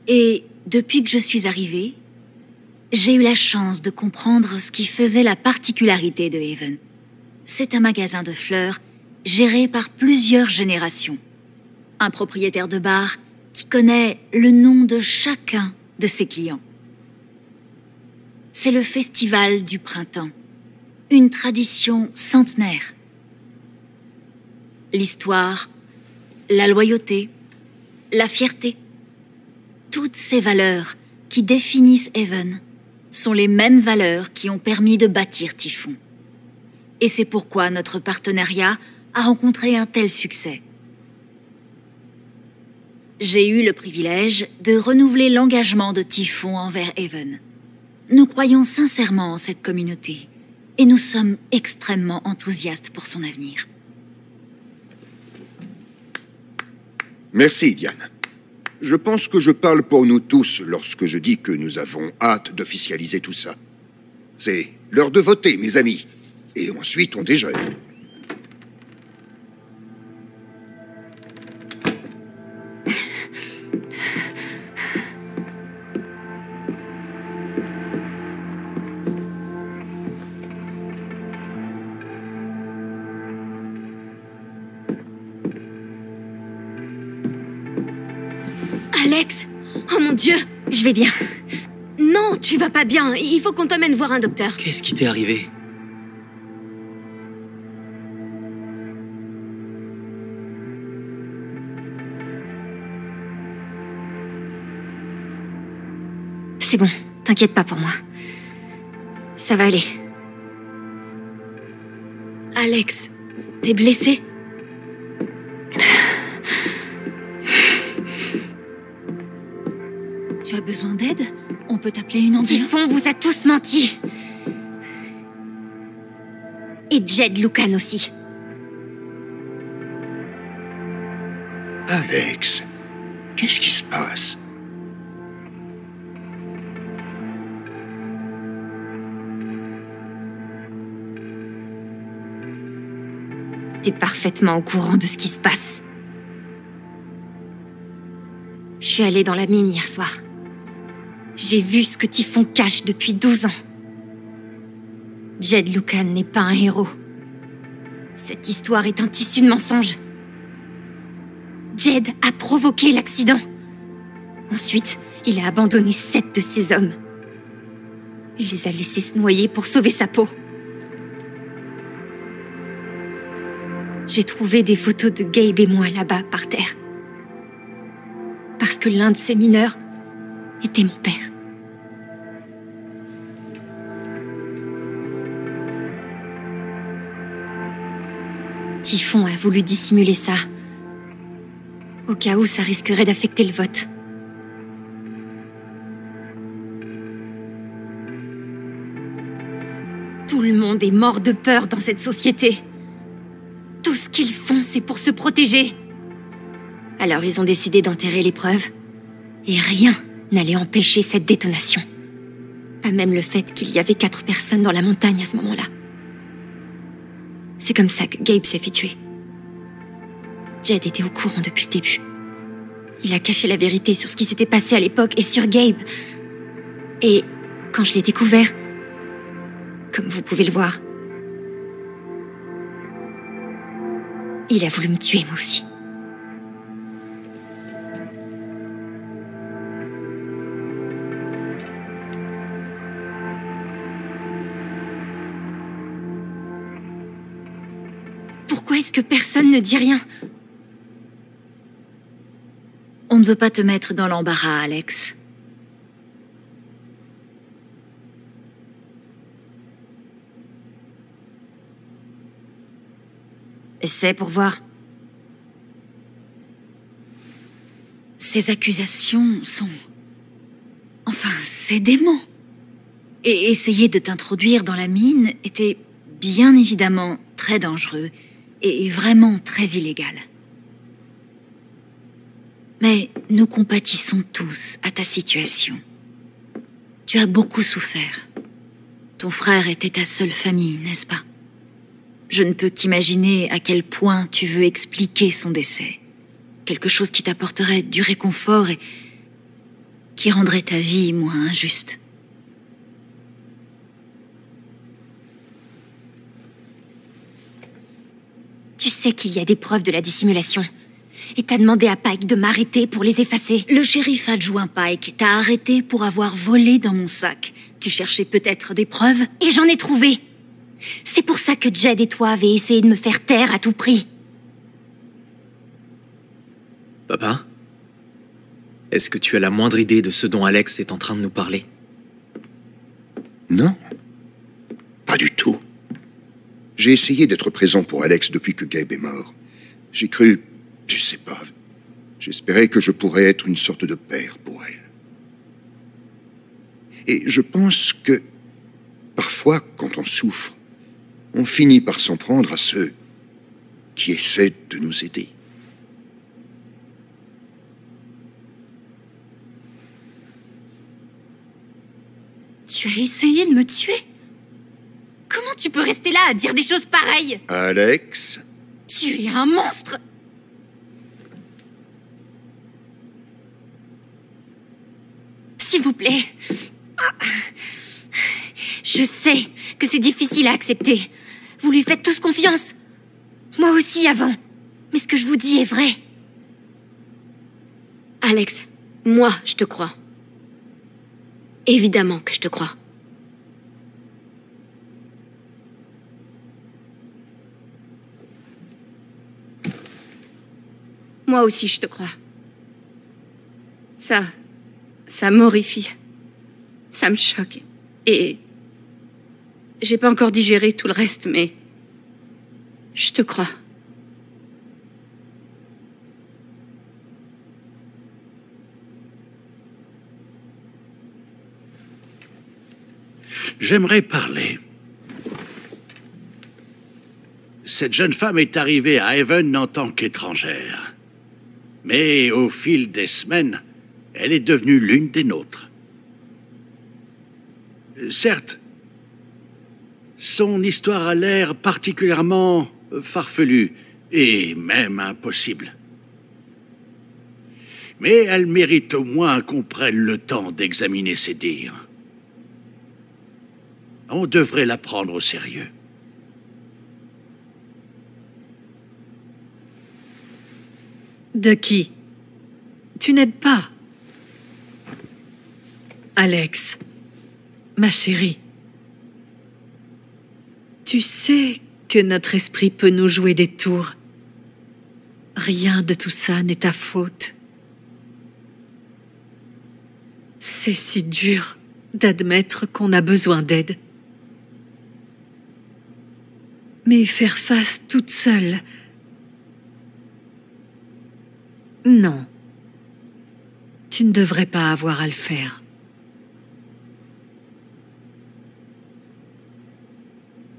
Et depuis que je suis arrivée, j'ai eu la chance de comprendre ce qui faisait la particularité de Haven. C'est un magasin de fleurs géré par plusieurs générations. Un propriétaire de bar qui connaît le nom de chacun de ses clients. C'est le festival du printemps, une tradition centenaire. L'histoire, la loyauté, la fierté, toutes ces valeurs qui définissent Haven sont les mêmes valeurs qui ont permis de bâtir Typhon. Et c'est pourquoi notre partenariat a rencontré un tel succès. J'ai eu le privilège de renouveler l'engagement de Typhon envers Haven. Nous croyons sincèrement en cette communauté et nous sommes extrêmement enthousiastes pour son avenir. Merci, Diane. Je pense que je parle pour nous tous lorsque je dis que nous avons hâte d'officialiser tout ça. C'est l'heure de voter, mes amis. Et ensuite, on déjeune. Alex! Oh mon Dieu! Je vais bien. Non, tu vas pas bien. Il faut qu'on t'emmène voir un docteur. Qu'est-ce qui t'est arrivé? C'est bon, t'inquiète pas pour moi. Ça va aller. Alex, t'es blessé? Tu as besoin d'aide? On peut t'appeler une ambulance? Typhon vous a tous menti. Et Jed Lucan aussi. Alex, qu'est-ce qui se passe? T'es parfaitement au courant de ce qui se passe. Je suis allée dans la mine hier soir. J'ai vu ce que Typhon cache depuis 12 ans. Jed Lucan n'est pas un héros. Cette histoire est un tissu de mensonges. Jed a provoqué l'accident. Ensuite, il a abandonné 7 de ses hommes. Il les a laissés se noyer pour sauver sa peau. J'ai trouvé des photos de Gabe et moi là-bas, par terre. Parce que l'un de ces mineurs était mon père. Typhon a voulu dissimuler ça, au cas où ça risquerait d'affecter le vote. Tout le monde est mort de peur dans cette société. Tout ce qu'ils font, c'est pour se protéger. Alors ils ont décidé d'enterrer les preuves, et rien n'allait empêcher cette détonation. Pas même le fait qu'il y avait 4 personnes dans la montagne à ce moment-là. C'est comme ça que Gabe s'est fait tuer. Jed était au courant depuis le début. Il a caché la vérité sur ce qui s'était passé à l'époque et sur Gabe. Et quand je l'ai découvert, comme vous pouvez le voir, il a voulu me tuer moi aussi. Pourquoi est-ce que personne ne dit rien? On ne veut pas te mettre dans l'embarras, Alex. Essaie pour voir. Ces accusations sont... Enfin, c'est dément. Et essayer de t'introduire dans la mine était bien évidemment très dangereux et vraiment très illégal. Mais nous compatissons tous à ta situation. Tu as beaucoup souffert. Ton frère était ta seule famille, n'est-ce pas? Je ne peux qu'imaginer à quel point tu veux expliquer son décès. Quelque chose qui t'apporterait du réconfort qui rendrait ta vie moins injuste. Tu sais qu'il y a des preuves de la dissimulation. Et t'as demandé à Pike de m'arrêter pour les effacer. Le shérif adjoint Pike t'a arrêté pour avoir volé dans mon sac. Tu cherchais peut-être des preuves? Et j'en ai trouvé. C'est pour ça que Jed et toi avez essayé de me faire taire à tout prix. Papa? Est-ce que tu as la moindre idée de ce dont Alex est en train de nous parler? Non. Pas du tout. J'ai essayé d'être présent pour Alex depuis que Gabe est mort. J'ai cru... je sais pas... j'espérais que je pourrais être une sorte de père pour elle. Et je pense que... parfois, quand on souffre, on finit par s'en prendre à ceux qui essaient de nous aider. Tu as essayé de me tuer? Comment tu peux rester là à dire des choses pareilles? Alex? Tu es un monstre! S'il vous plaît. Je sais que c'est difficile à accepter. Vous lui faites tous confiance. Moi aussi avant. Mais ce que je vous dis est vrai. Alex, moi, je te crois. Évidemment que je te crois. Moi aussi, je te crois. Ça m'horrifie. Ça me choque. Et... j'ai pas encore digéré tout le reste, mais... je te crois. J'aimerais parler. Cette jeune femme est arrivée à Haven en tant qu'étrangère. Mais au fil des semaines, elle est devenue l'une des nôtres. Certes, son histoire a l'air particulièrement farfelue et même impossible. Mais elle mérite au moins qu'on prenne le temps d'examiner ses dires. On devrait la prendre au sérieux. De qui? Tu n'aides pas. Alex, ma chérie. Tu sais que notre esprit peut nous jouer des tours. Rien de tout ça n'est ta faute. C'est si dur d'admettre qu'on a besoin d'aide. Mais faire face toute seule... non. Tu ne devrais pas avoir à le faire.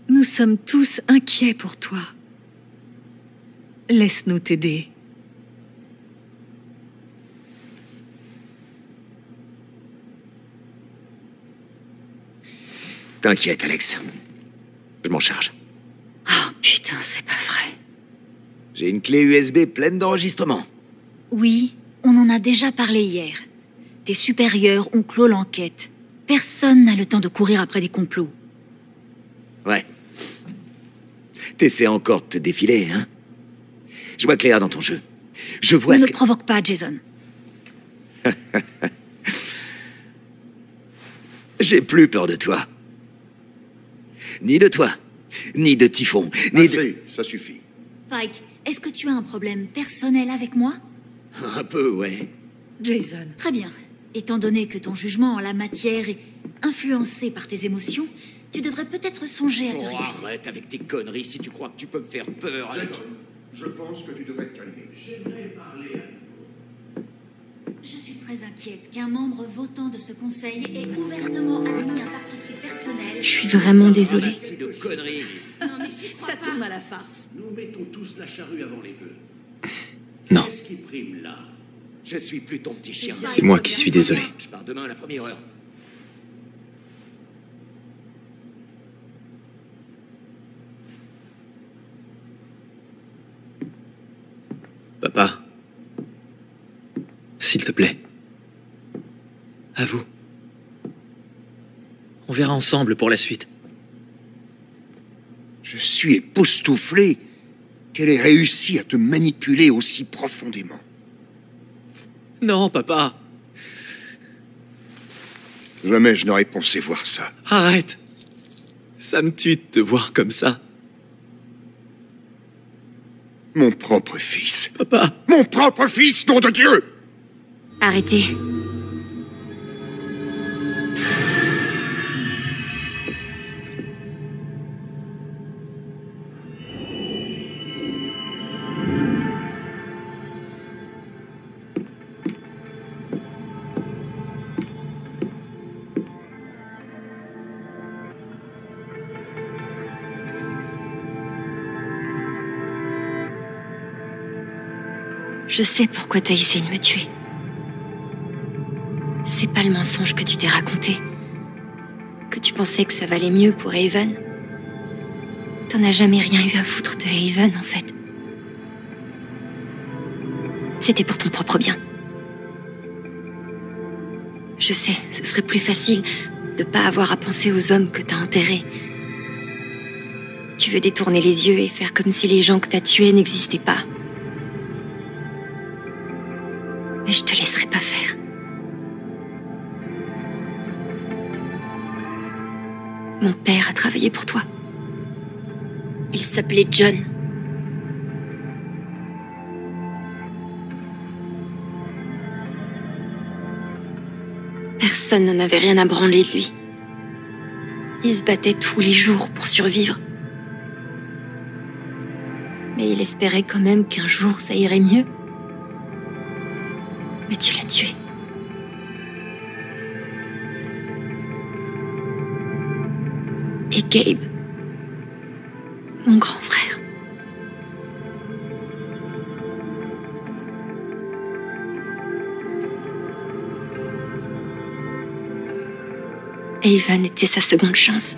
Nous sommes tous inquiets pour toi. Laisse-nous t'aider. T'inquiète, Alex. Je m'en charge. Oh putain, c'est pas vrai. J'ai une clé USB pleine d'enregistrements. Oui, on en a déjà parlé hier. Tes supérieurs ont clos l'enquête. Personne n'a le temps de courir après des complots. Ouais. T'essaies encore de te défiler, hein? Je vois clair dans ton jeu. Je vois Ne me provoque pas, Jason. J'ai plus peur de toi. Ni de toi, ni de Typhon, ni Assez, ça suffit. Pike, est-ce que tu as un problème personnel avec moi? Un peu, ouais. Jason. Très bien. Étant donné que ton jugement en la matière est influencé par tes émotions, tu devrais peut-être songer à te récuser. Arrête avec tes conneries si tu crois que tu peux me faire peur. Jason, je pense que tu devrais te calmer. J'aimerais parler à nouveau. Je suis très inquiète qu'un membre votant de ce conseil ait ouvertement admis un parti pris personnel. Je suis vraiment désolée. Assez de conneries. Ça tourne à la farce. Nous mettons tous la charrue avant les bœufs. Non. Qu'est-ce qui prime là? Je suis plus ton petit chien. C'est moi qui suis désolé. Je pars demain à la première heure. Papa, s'il te plaît, À vous. On verra ensemble pour la suite. Je suis époustouflé qu'elle ait réussi à te manipuler aussi profondément. Non, papa. Jamais je n'aurais pensé voir ça. Arrête. Ça me tue de te voir comme ça. Mon propre fils. Papa. Mon propre fils, nom de Dieu! Arrêtez. Je sais pourquoi t'as essayé de me tuer. C'est pas le mensonge que tu t'es raconté. Que tu pensais que ça valait mieux pour Haven. T'en as jamais rien eu à foutre de Haven, en fait. C'était pour ton propre bien. Je sais, ce serait plus facile de pas avoir à penser aux hommes que t'as enterrés. Tu veux détourner les yeux et faire comme si les gens que t'as tués n'existaient pas. Mais je te laisserai pas faire. Mon père a travaillé pour toi. Il s'appelait John. Personne n'en avait rien à branler de lui. Il se battait tous les jours pour survivre. Mais il espérait quand même qu'un jour ça irait mieux. Mais tu l'as tué. Et Gabe, mon grand frère. Haven était sa seconde chance.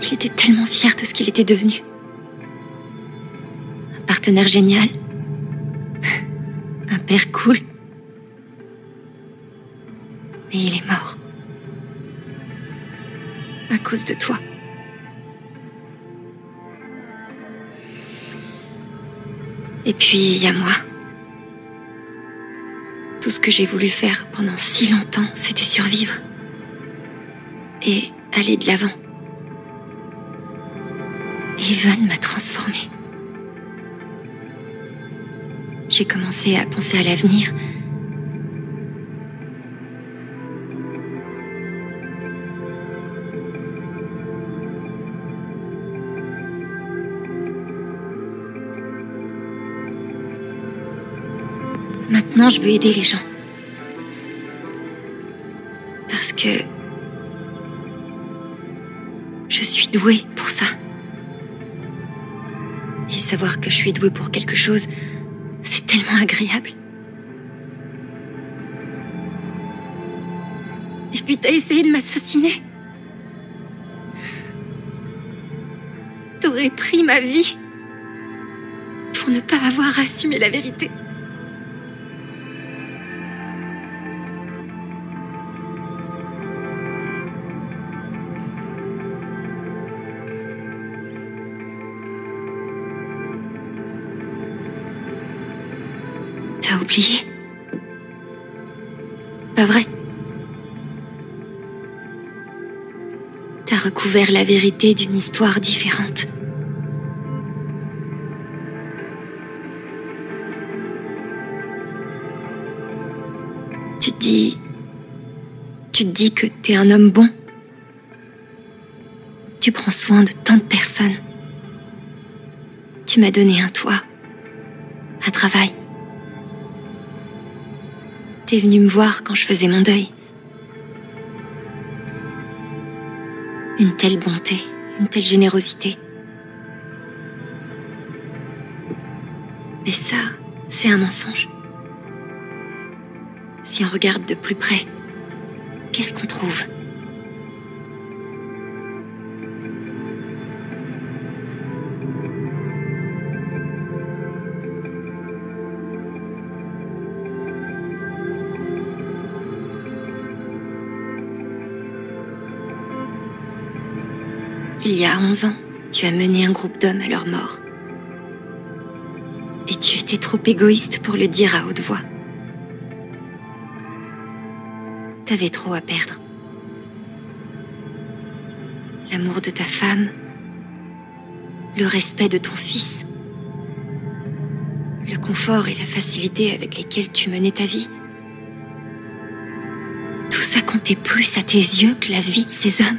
Il était tellement fier de ce qu'il était devenu. Un partenaire génial. Un père cool. Mais il est mort. À cause de toi. Et puis, il y a moi. Tout ce que j'ai voulu faire pendant si longtemps, c'était survivre. Et aller de l'avant. Haven m'a transformée. J'ai commencé à penser à l'avenir. Maintenant, je veux aider les gens. Parce que je suis douée pour ça. Et savoir que je suis douée pour quelque chose, c'est tellement agréable. Et puis t'as essayé de m'assassiner. T'aurais pris ma vie pour ne pas avoir à assumer la vérité. T'as oublié? Pas vrai? T'as recouvert la vérité d'une histoire différente. Tu te dis que t'es un homme bon. Tu prends soin de tant de personnes. Tu m'as donné un toit, un travail. T'es venu me voir quand je faisais mon deuil. Une telle bonté, une telle générosité. Mais ça, c'est un mensonge. Si on regarde de plus près, qu'est-ce qu'on trouve ? Il y a 11 ans, tu as mené un groupe d'hommes à leur mort. Et tu étais trop égoïste pour le dire à haute voix. T'avais trop à perdre. L'amour de ta femme, le respect de ton fils, le confort et la facilité avec lesquels tu menais ta vie. Tout ça comptait plus à tes yeux que la vie de ces hommes.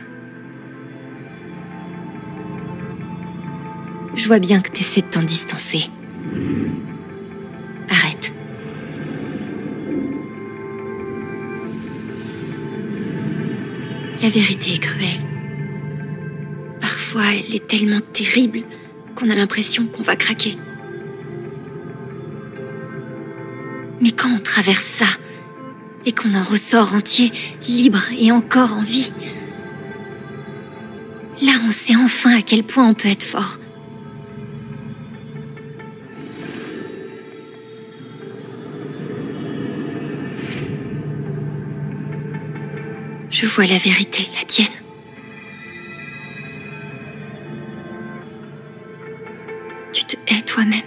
Je vois bien que t'essaies de t'en distancer. Arrête. La vérité est cruelle. Parfois, elle est tellement terrible qu'on a l'impression qu'on va craquer. Mais quand on traverse ça, et qu'on en ressort entier, libre et encore en vie, là on sait enfin à quel point on peut être fort. Je vois la vérité, la tienne. Tu te hais toi-même.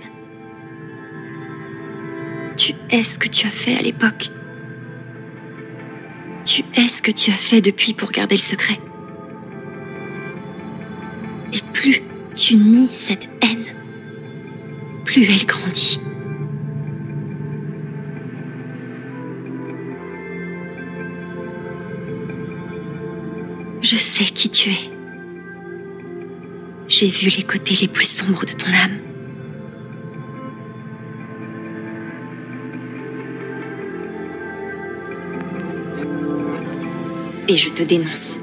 Tu hais ce que tu as fait à l'époque. Tu hais ce que tu as fait depuis pour garder le secret. Et plus tu nies cette haine, plus elle grandit. Je sais qui tu es. J'ai vu les côtés les plus sombres de ton âme. Et je te dénonce.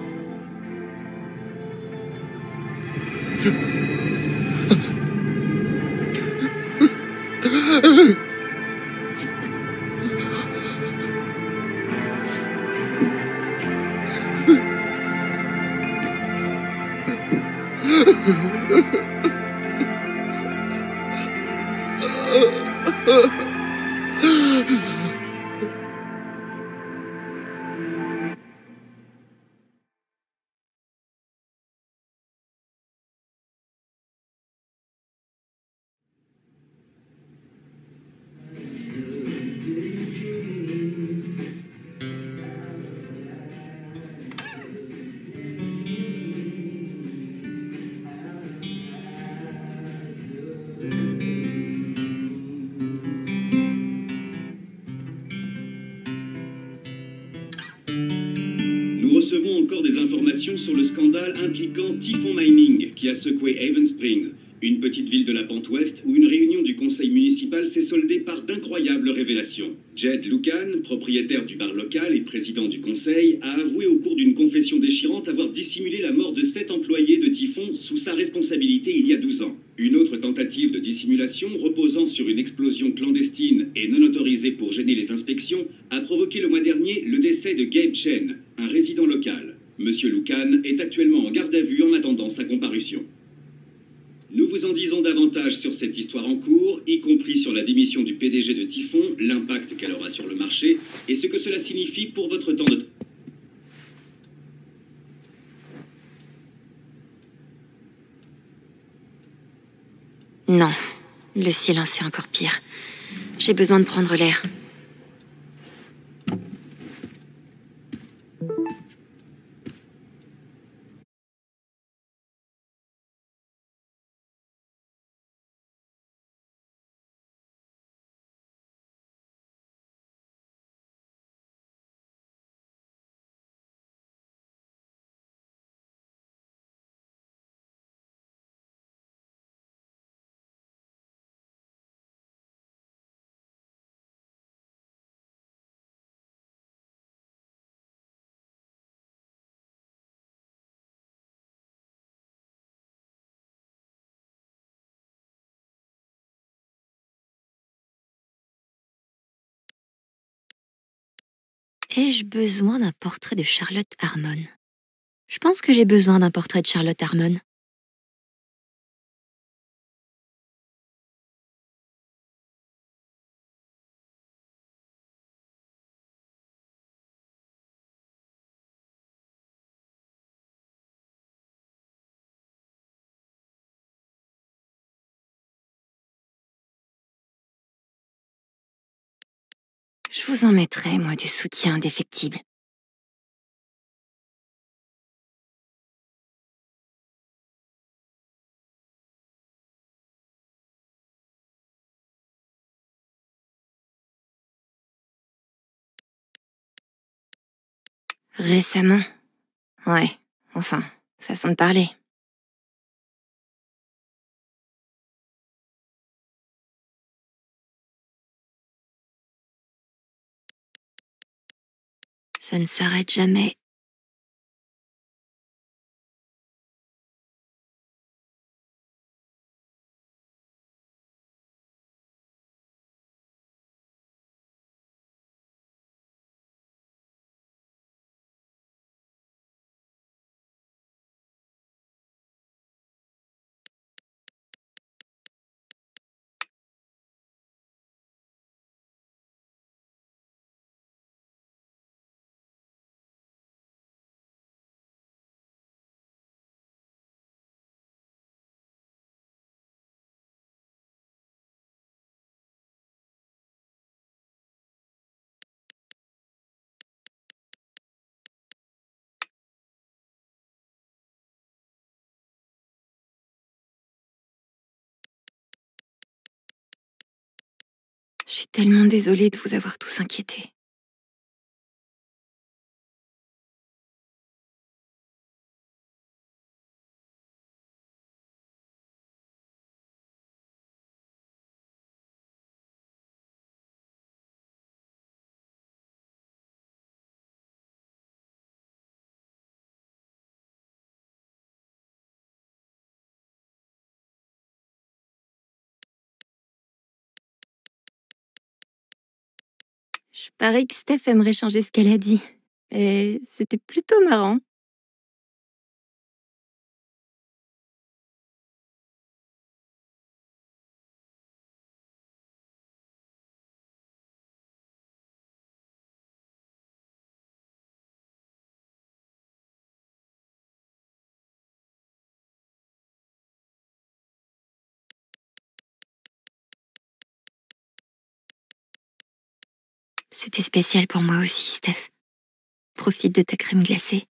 Nous recevons encore des informations sur le scandale impliquant Typhon Mining qui a secoué Haven Springs, une petite ville de la pente ouest où une réunion du conseil municipal s'est soldée par d'incroyables révélations. Jed Lucan, propriétaire du bar local et président du conseil, a avoué au cours d'une confession déchirante avoir dissimulé la mort de 7 employés de Typhon sous sa responsabilité il y a 12 ans. Une autre tentative de dissimulation, reposant sur une explosion clandestine et non autorisée pour gêner les inspections, a provoqué le mois dernier le décès de Gabe Chen, un résident local. Monsieur Lucan est actuellement en garde à vue en attendant sa comparution. Nous vous en disons davantage sur cette histoire en cours, y compris sur la démission du PDG de Typhon, l'impact qu'elle aura sur le marché et ce que cela signifie pour votre temps de... Non, le silence est encore pire. J'ai besoin de prendre l'air. Ai-je besoin d'un portrait de Charlotte Harmon? Je pense que j'ai besoin d'un portrait de Charlotte Harmon. Je vous en mettrai, moi, du soutien indéfectible. Récemment? Ouais, enfin, façon de parler. Ça ne s'arrête jamais. Je suis tellement désolée de vous avoir tous inquiétés. Je parie que Steph aimerait changer ce qu'elle a dit. Et c'était plutôt marrant. C'était spécial pour moi aussi, Steph. Profite de ta crème glacée.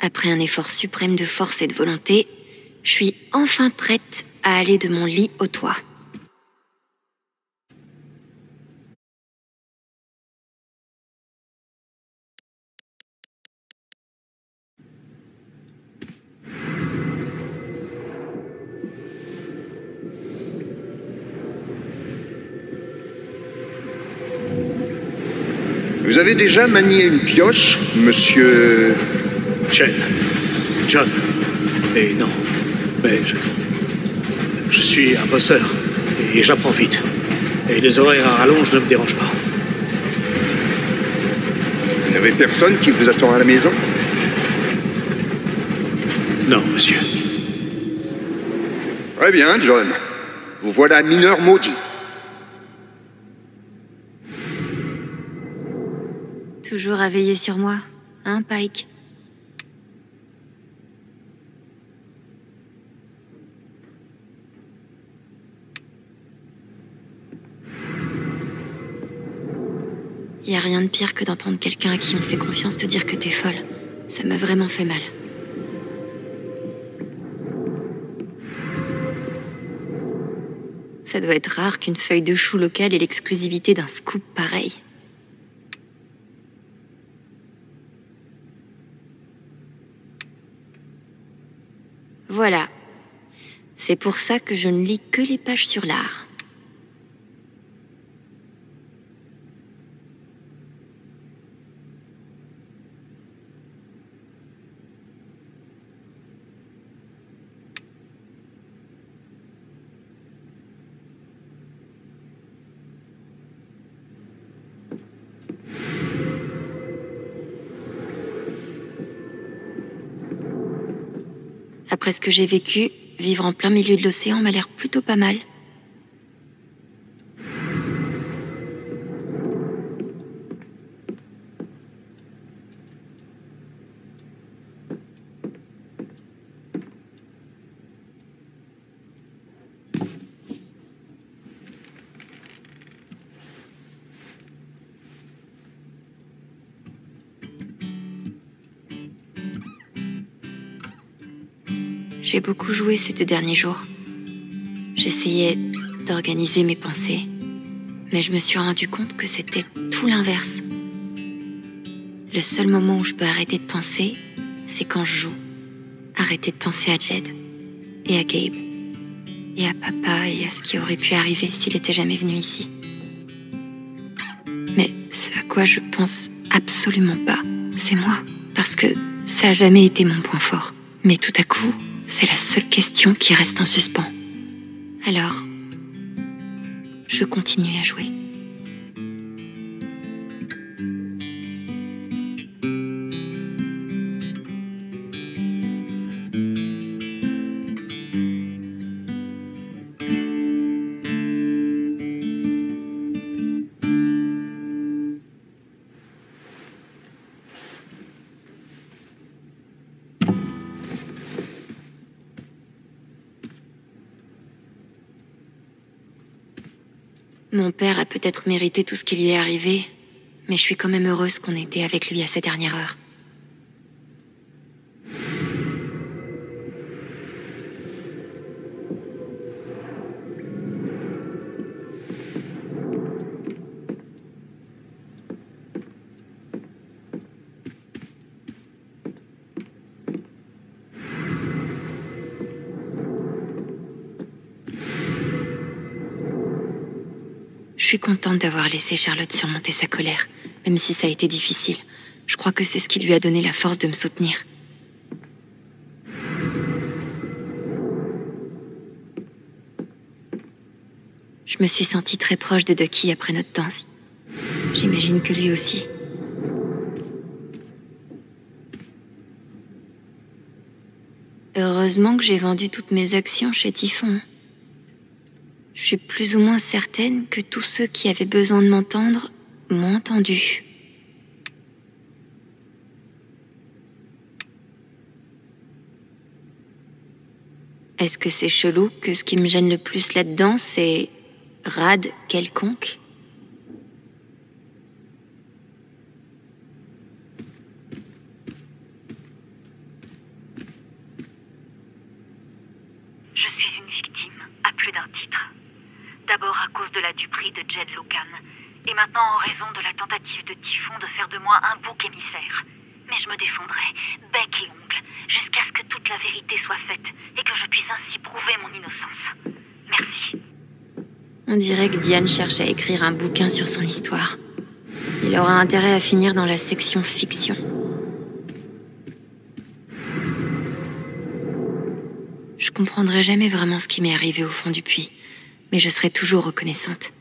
Après un effort suprême de force et de volonté, je suis enfin prête à aller de mon lit au toit. Vous avez déjà manié une pioche, monsieur... John. Et non. Mais je suis un bosseur. Et j'apprends vite. Et les horaires à rallonge ne me dérangent pas. Vous n'avez personne qui vous attend à la maison? Non, monsieur. Très bien, John. Vous voilà mineur maudit. Toujours à veiller sur moi, hein, Pike? Y a rien de pire que d'entendre quelqu'un à qui on fait confiance te dire que t'es folle. Ça m'a vraiment fait mal. Ça doit être rare qu'une feuille de chou locale ait l'exclusivité d'un scoop pareil. Voilà. C'est pour ça que je ne lis que les pages sur l'art. Après ce que j'ai vécu, vivre en plein milieu de l'océan m'a l'air plutôt pas mal. J'ai beaucoup joué ces 2 derniers jours. J'essayais d'organiser mes pensées, mais je me suis rendu compte que c'était tout l'inverse. Le seul moment où je peux arrêter de penser, c'est quand je joue. Arrêter de penser à Jed, et à Gabe, et à papa, et à ce qui aurait pu arriver s'il était jamais venu ici. Mais ce à quoi je pense absolument pas, c'est moi, parce que ça a jamais été mon point fort. Mais tout à coup, c'est la seule question qui reste en suspens. Alors, je continue à jouer. Mon père a peut-être mérité tout ce qui lui est arrivé, mais je suis quand même heureuse qu'on ait été avec lui à sa dernière heure. Je suis contente d'avoir laissé Charlotte surmonter sa colère, même si ça a été difficile. Je crois que c'est ce qui lui a donné la force de me soutenir. Je me suis sentie très proche de Ducky après notre danse. J'imagine que lui aussi. Heureusement que j'ai vendu toutes mes actions chez Typhon. Je suis plus ou moins certaine que tous ceux qui avaient besoin de m'entendre m'ont entendu. Est-ce que c'est chelou que ce qui me gêne le plus là-dedans, c'est rade quelconque? Je suis une victime, à plus d'un titre. D'abord à cause de la duperie de Jed Locan, et maintenant en raison de la tentative de Typhon de faire de moi un bouc émissaire. Mais je me défendrai, bec et ongle, jusqu'à ce que toute la vérité soit faite, et que je puisse ainsi prouver mon innocence. Merci. On dirait que Diane cherche à écrire un bouquin sur son histoire. Et Il aura intérêt à finir dans la section fiction. Je comprendrai jamais vraiment ce qui m'est arrivé au fond du puits, mais je serai toujours reconnaissante.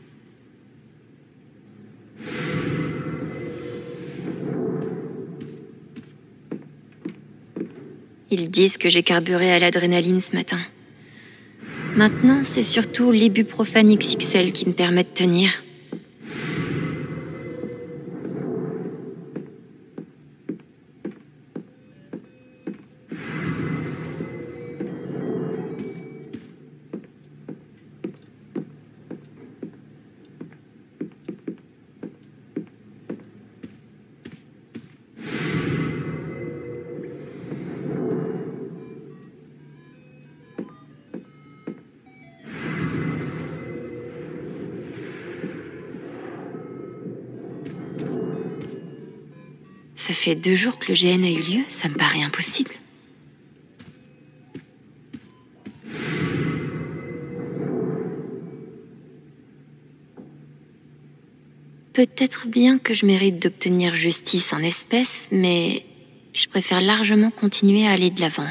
Ils disent que j'ai carburé à l'adrénaline ce matin. Maintenant, c'est surtout l'ibuprofène XXL qui me permet de tenir. Ça fait 2 jours que le GN a eu lieu, ça me paraît impossible. Peut-être bien que je mérite d'obtenir justice en espèces, mais je préfère largement continuer à aller de l'avant.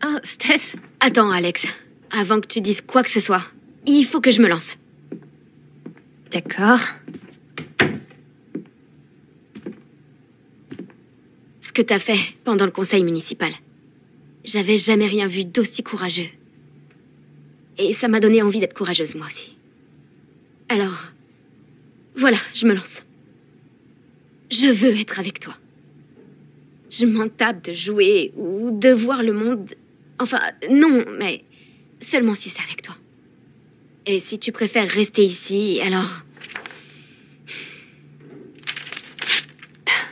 Oh, Steph. Attends, Alex. Avant que tu dises quoi que ce soit, il faut que je me lance. D'accord. Ce que t'as fait pendant le conseil municipal. J'avais jamais rien vu d'aussi courageux. Et ça m'a donné envie d'être courageuse, moi aussi. Alors, voilà, je me lance. Je veux être avec toi. Je m'en tape de jouer ou de voir le monde... Enfin, non, mais seulement si c'est avec toi. Et si tu préfères rester ici, alors...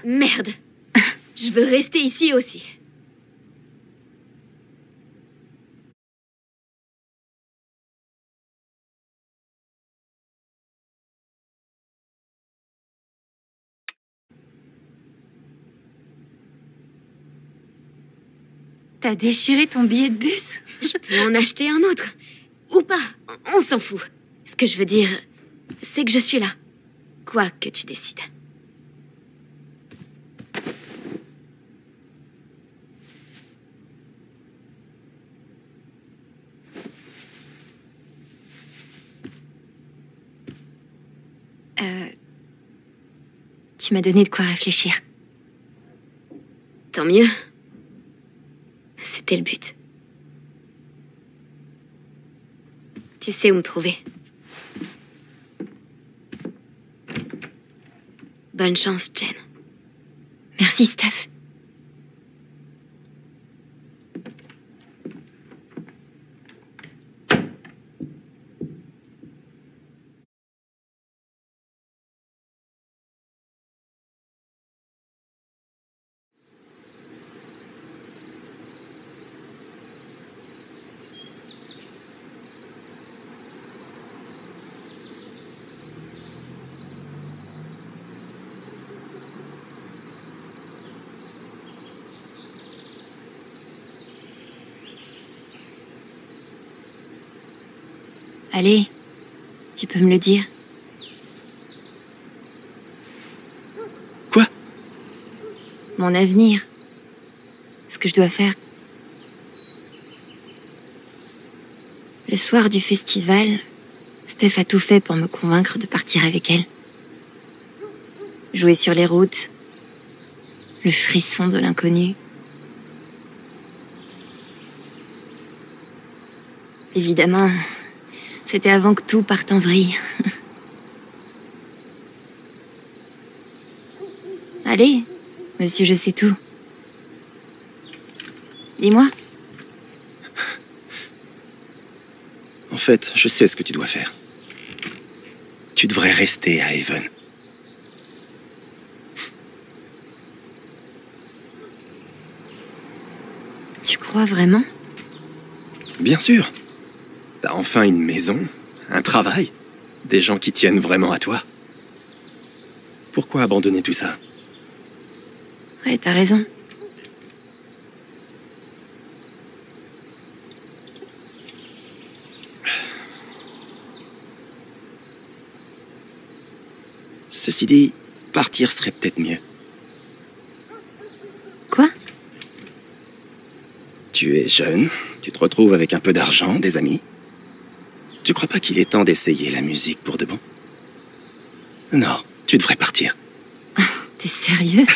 Merde. Je veux rester ici aussi. T'as déchiré ton billet de bus? Je peux en acheter un autre. Ou pas, on s'en fout. Ce que je veux dire, c'est que je suis là. Quoi que tu décides. Tu m'as donné de quoi réfléchir. Tant mieux. C'était le but. Tu sais où me trouver. Bonne chance, Jen. Merci, Steph. Allez, tu peux me le dire. Quoi? Mon avenir. Ce que je dois faire. Le soir du festival, Steph a tout fait pour me convaincre de partir avec elle. Jouer sur les routes, le frisson de l'inconnu. Évidemment, c'était avant que tout parte en vrille. Allez, monsieur, je sais tout. Dis-moi. En fait, je sais ce que tu dois faire. Tu devrais rester à Haven. crois vraiment? Bien sûr. T'as enfin une maison, un travail, des gens qui tiennent vraiment à toi. Pourquoi abandonner tout ça? Ouais, t'as raison. Ceci dit, partir serait peut-être mieux. Quoi? Tu es jeune, tu te retrouves avec un peu d'argent, des amis. Tu crois pas qu'il est temps d'essayer la musique pour de bon? Non, tu devrais partir. T'es sérieux?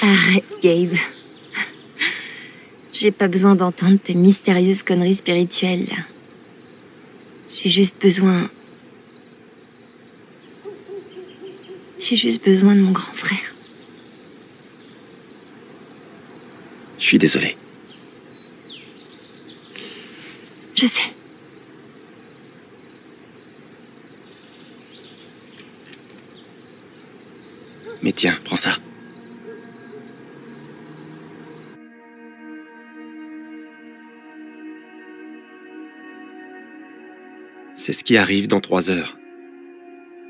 Arrête, Gabe. J'ai pas besoin d'entendre tes mystérieuses conneries spirituelles. J'ai juste besoin de mon grand frère. Je suis désolé. Je sais. Mais tiens, prends ça. C'est ce qui arrive dans 3 heures.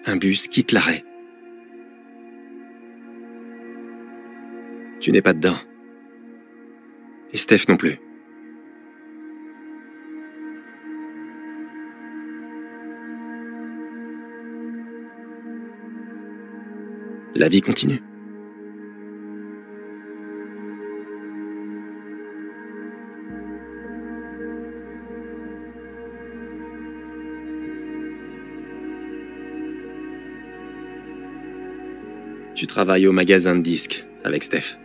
Un bus quitte l'arrêt. Tu n'es pas dedans. Et Steph non plus. La vie continue. Tu travailles au magasin de disques avec Steph.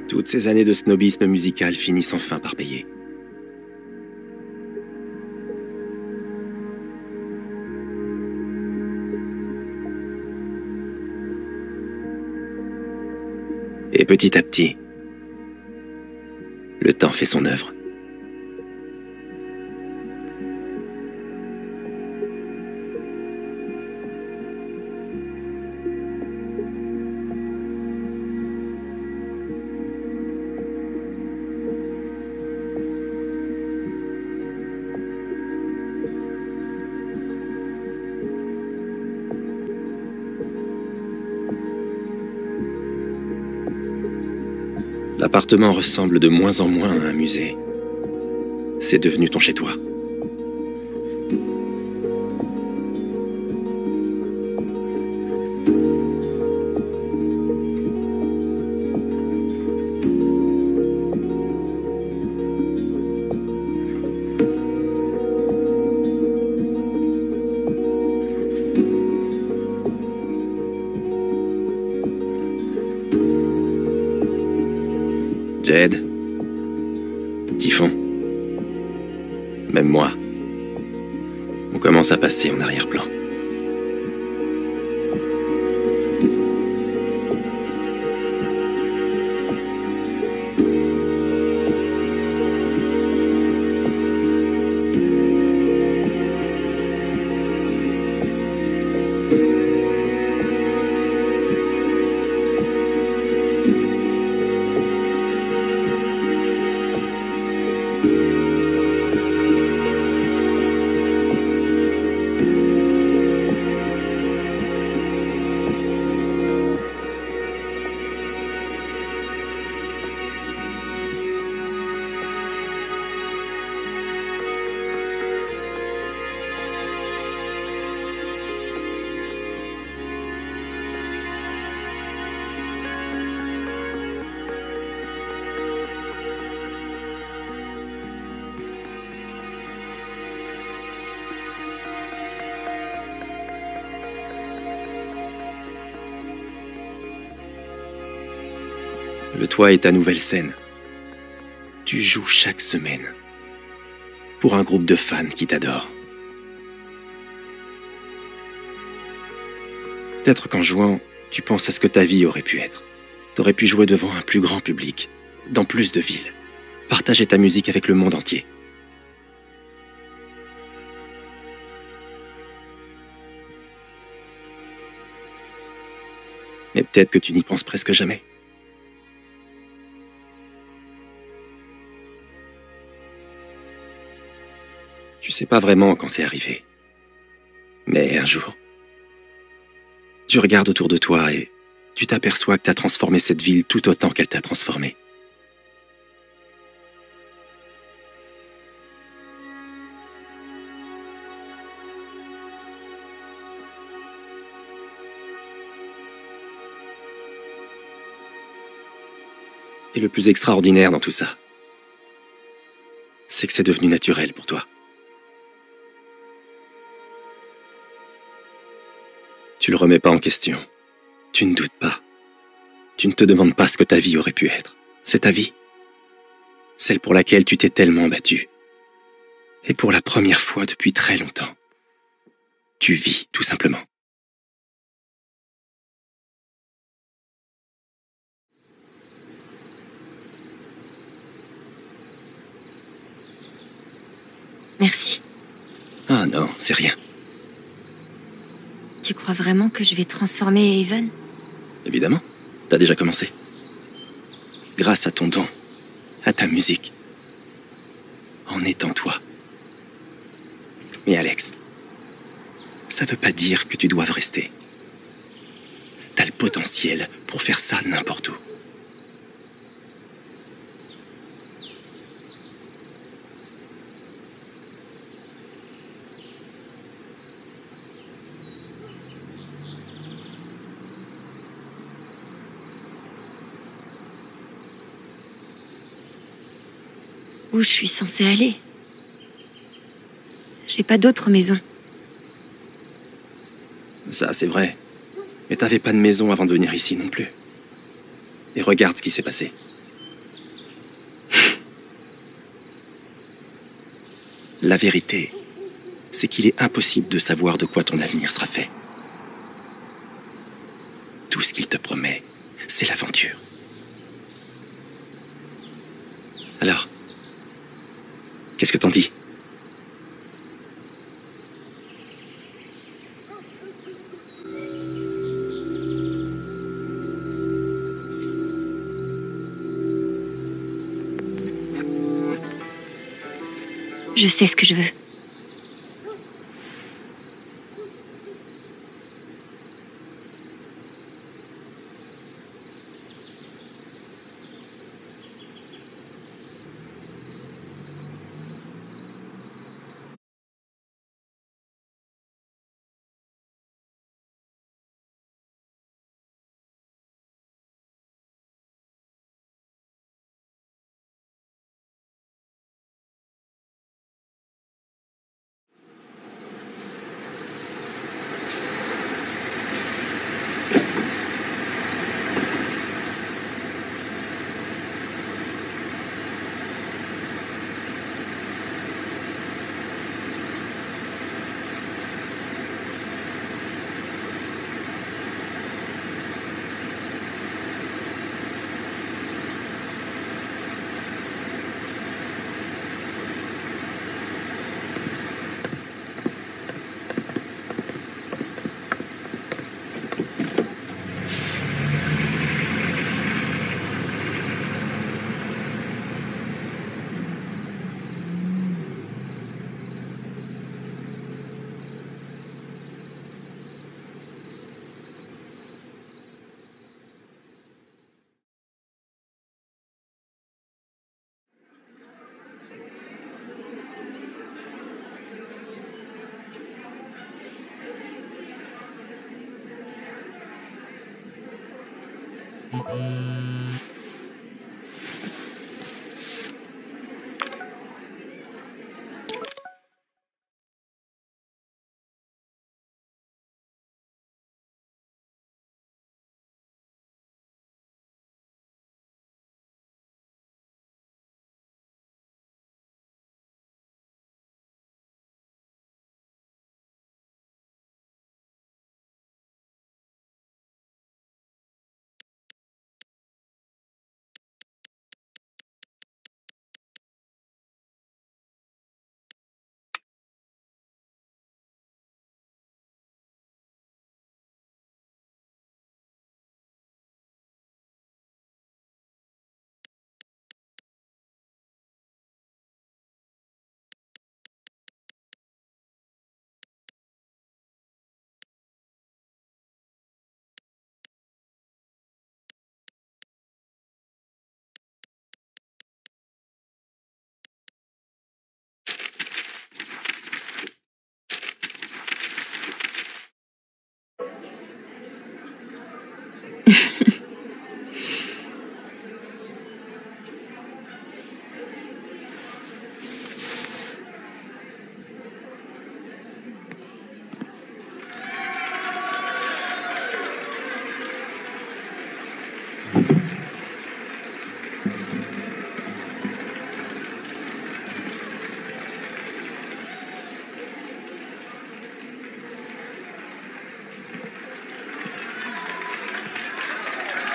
Toutes ces années de snobisme musical finissent enfin par payer. Et petit à petit, le temps fait son œuvre. L'appartement ressemble de moins en moins à un musée. C'est devenu ton chez-toi. Jed, Typhon, même moi, on commence à passer en arrière-plan. Le toit est ta nouvelle scène. Tu joues chaque semaine pour un groupe de fans qui t'adorent. Peut-être qu'en jouant, tu penses à ce que ta vie aurait pu être. T'aurais pu jouer devant un plus grand public, dans plus de villes, partager ta musique avec le monde entier. Mais peut-être que tu n'y penses presque jamais. Tu sais pas vraiment quand c'est arrivé. Mais un jour, tu regardes autour de toi et tu t'aperçois que t'as transformé cette ville tout autant qu'elle t'a transformé. Et le plus extraordinaire dans tout ça, c'est que c'est devenu naturel pour toi. Tu le remets pas en question. Tu ne doutes pas. Tu ne te demandes pas ce que ta vie aurait pu être. C'est ta vie. Celle pour laquelle tu t'es tellement battu. Et pour la première fois depuis très longtemps, tu vis tout simplement. Merci. Ah non, c'est rien. Tu crois vraiment que je vais transformer Haven? Évidemment, t'as déjà commencé. Grâce à ton don, à ta musique, en étant toi. Mais Alex, ça veut pas dire que tu doives rester. T'as le potentiel pour faire ça n'importe où. Où je suis censée aller? J'ai pas d'autre maison. Ça, c'est vrai. Mais t'avais pas de maison avant de venir ici non plus. Et regarde ce qui s'est passé. La vérité, c'est qu'il est impossible de savoir de quoi ton avenir sera fait. Tout ce qu'il te promet, c'est l'aventure. Alors, qu'est-ce que t'en dis? Je sais ce que je veux.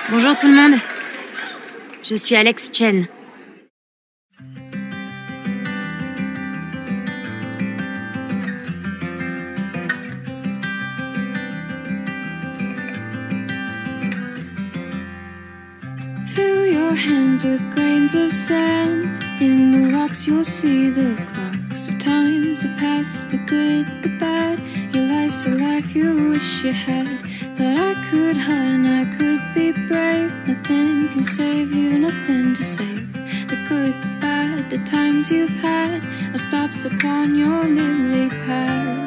Bonjour tout le monde. Je suis Alex Chen. Fill your hands with grains of sand. In the rocks you'll see the clocks of times that pass, the good, the bad. Your life's a life you wish you had. That I could hide, I could be brave. Nothing can save you, nothing to save. The good, the bad, the times you've had are stops upon your lily pad.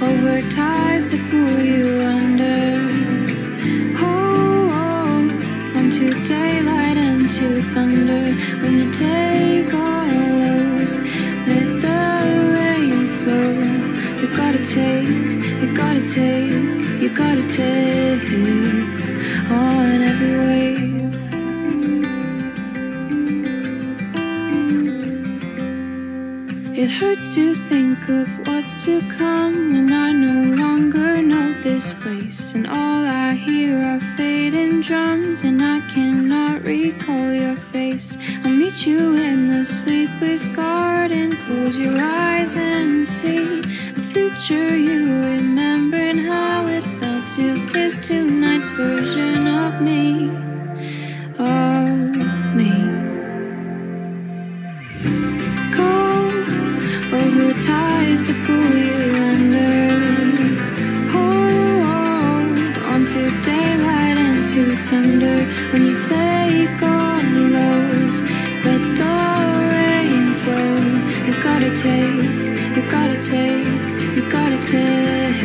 Over tides that pull you under. Hold on to daylight and to thunder. When you take all those, let the rain flow. You gotta take, you gotta take, you gotta take on every wave. It hurts to think of what's to come when I no longer know this place. And all I hear are fading drums, and I cannot recall your face. I'll meet you in the sleepless garden. Close your eyes and see a future you remember, and how it felt to kiss tonight's version of me. Of me. Over tides that pull you under. Hold on to daylight and to thunder. When you take on lows, let the rain flow. You gotta take, you gotta take, you gotta take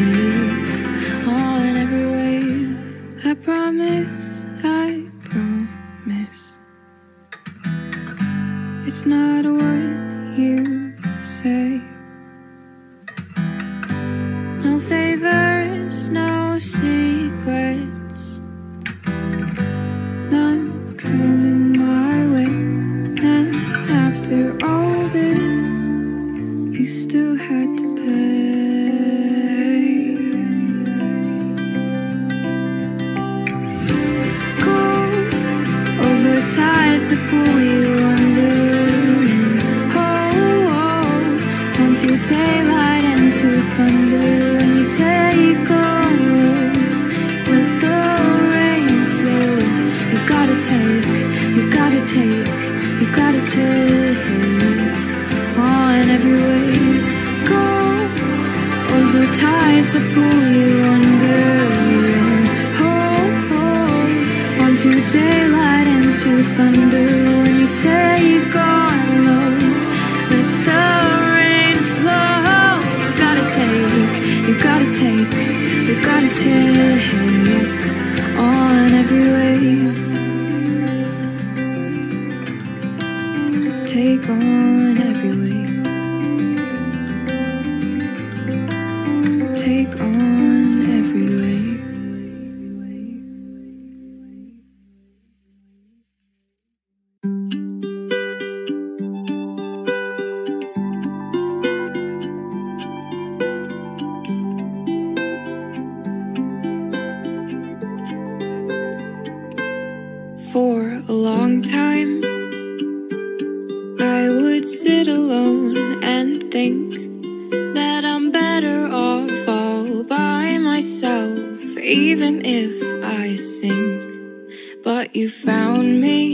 on every wave. I promise, I promise. It's not what you say. No favors, no secrets, none coming my way. And after all this, you still had to pay. Go over tides that pull you under. To daylight and to thunder. When you take all those, let the rain flow. You gotta take, you gotta take, you gotta take on every wave. Go over tides that pull you under. Hold on to daylight and to thunder. When you take all those, let the you gotta take, you gotta take on every wave. Take on every wave. Take on every wave. For a long time, I would sit alone and think that I'm better off all by myself, even if I sink. But you found me,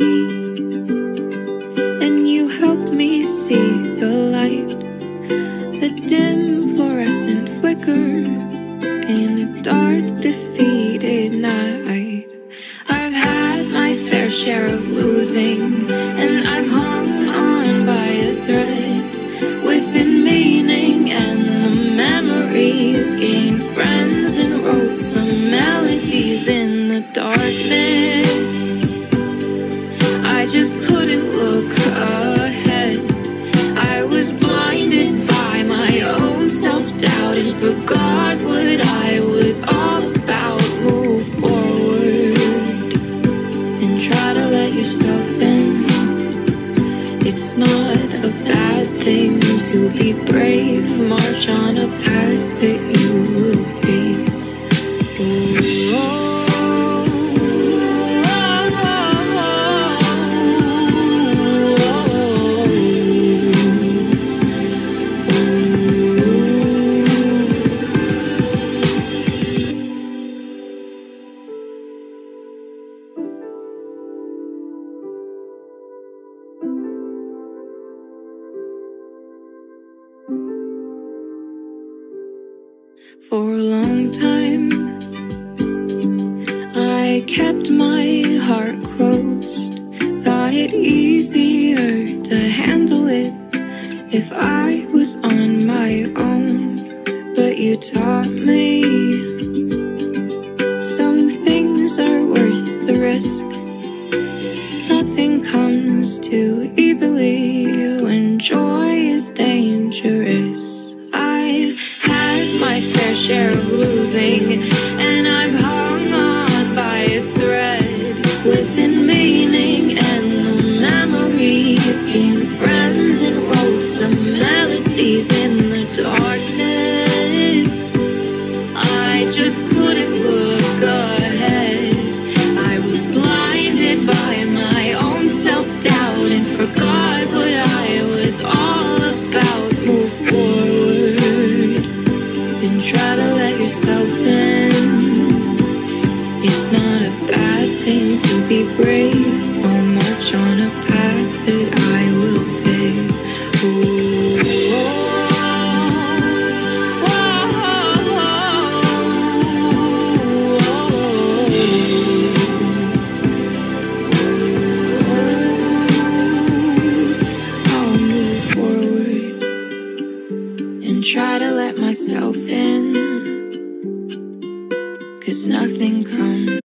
and you helped me see the light, the dim fluorescent flicker in a dark, defeated night. I've had my fair share of losing, and I've hung on by a thread within meaning and the memories. Gained friends and wrote some melodies in the darkness. I just couldn't look ahead. I was blinded by my own self-doubt and forgot what I was all about. Move forward and try to let yourself in. It's not a bad thing to be brave, march on a path that you will pave. For a long time, I kept my heart closed. Thought it easier to handle it if I was on my own. But you taught me some things are worth the risk. Nothing comes too easily when joy is dangerous. I've had my fair share of losing, and I've hung on by a thread within meaning and the memories. Gained friends and wrote some melodies in the darkness. I just couldn't look ahead. I was blinded by my own self-doubt and forgot what I was all about. Move forward and try to let yourself in. It's not a bad thing to be brave. I'll march on a path that I will pave. I'll move forward and try to let myself in, 'cause nothing comes.